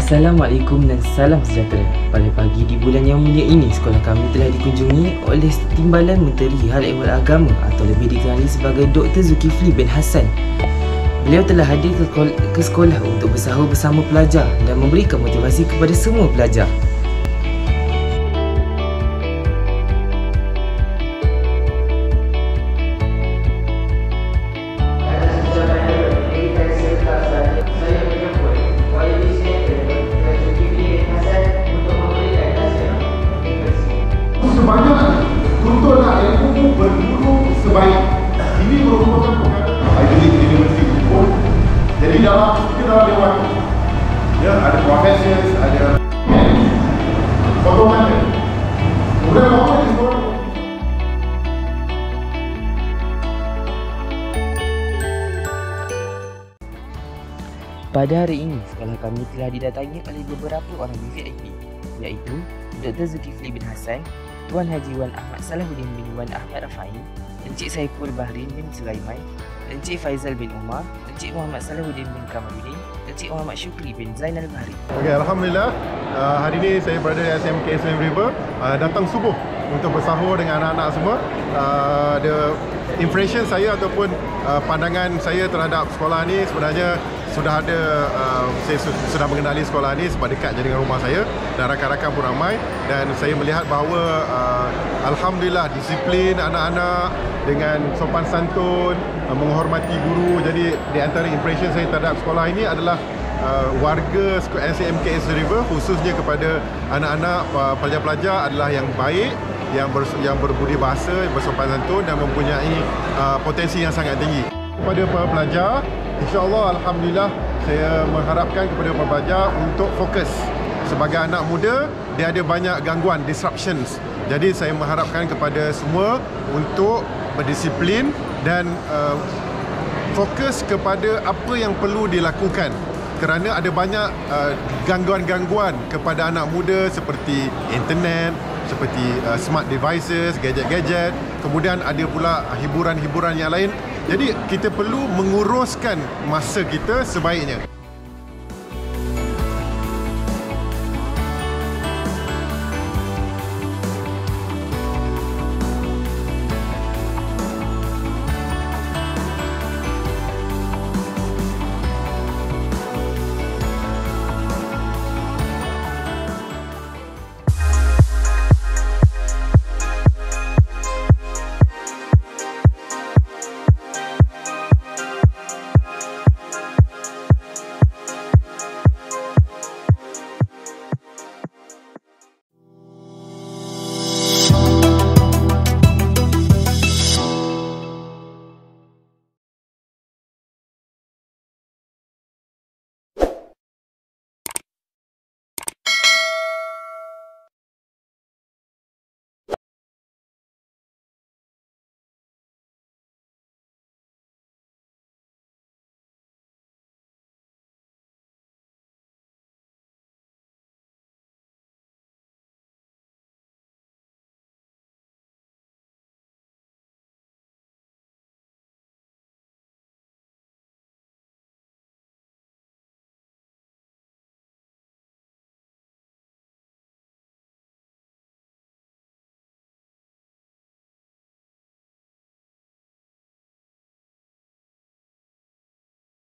Assalamualaikum dan salam sejahtera. Pada pagi di bulan yang mulia ini, sekolah kami telah dikunjungi oleh Timbalan Menteri Hal Ehwal Agama atau lebih dikenali sebagai Dr. Zulkifli bin Hassan. Beliau telah hadir ke sekolah untuk bersahur bersama pelajar dan memberikan motivasi kepada semua pelajar. Sebanyak tuntutlah ilmu berguru sebaik. Ini merupakan perkara ideally university pun. Jadi kita dalam dewan ya, ada professors, ada fotografer. Kemudian apa di sekolah? Pada hari ini, sekolah kami telah didatangi oleh beberapa orang VIP, iaitu Dr. Zulkifli bin Hassan, Tuan Haji Wan Ahmad Salahuddin bin Wan Ahmad Rafai, Encik Saiful Bahrin bin Sulaiman, Encik Faizal bin Umar, Encik Muhammad Salahuddin bin Kamaluddin, Encik Muhammad Syukri bin Zainal Bahri. Okey, alhamdulillah. Hari ini saya berada di SMK Slim River, datang subuh untuk bersahur dengan anak-anak semua. Impression saya ataupun pandangan saya terhadap sekolah ni sebenarnya sudah ada, saya sudah mengenali sekolah ni sebab dekat je dengan rumah saya dan rakan-rakan pun ramai, dan saya melihat bahawa alhamdulillah disiplin anak-anak dengan sopan santun, menghormati guru. Jadi di antara impression saya terhadap sekolah ini adalah warga SMK Slim River, khususnya kepada anak-anak pelajar-pelajar adalah yang baik, yang berbudi bahasa, bersopan santun dan mempunyai potensi yang sangat tinggi. Kepada para pelajar, insya-Allah alhamdulillah saya mengharapkan kepada para pelajar untuk fokus. Sebagai anak muda, dia ada banyak gangguan, disruptions. Jadi saya mengharapkan kepada semua untuk berdisiplin dan fokus kepada apa yang perlu dilakukan. Kerana ada banyak gangguan-gangguan kepada anak muda seperti internet, seperti smart devices, gadget-gadget, kemudian ada pula hiburan-hiburan yang lain. Jadi kita perlu menguruskan masa kita sebaiknya.